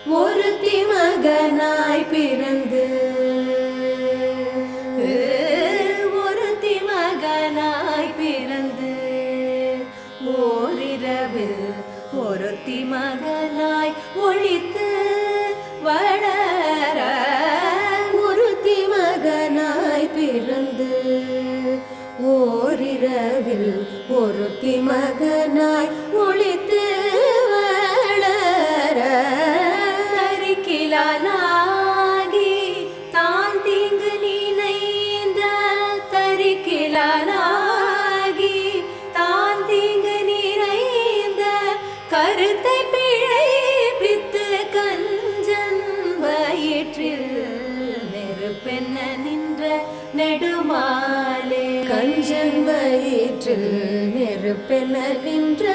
ஒருத்தி மகனாய் பிறந்து ஒருத்தி மகனாய் பிறந்து ஓரிரவில் ஒருத்தி மகனாய் ஒழித்து வளர ஒருத்தி மகனாய் பிறந்து ஓரிரவில் ஒருத்தி மகனாய் ஒழித்து வளர தரிக்கிலானாகி தான் தீங்கு நினைந்த தரிக்கிலானாகி தான் தீங்கு நிறைந்த கருத்தை பிழைப்பித்து கஞ்சன் வயிற்றில் நெருப்பென்ன நின்ற நெடுமாலே கஞ்சன் வயிற்றில் நெருப்பென்ன நின்ற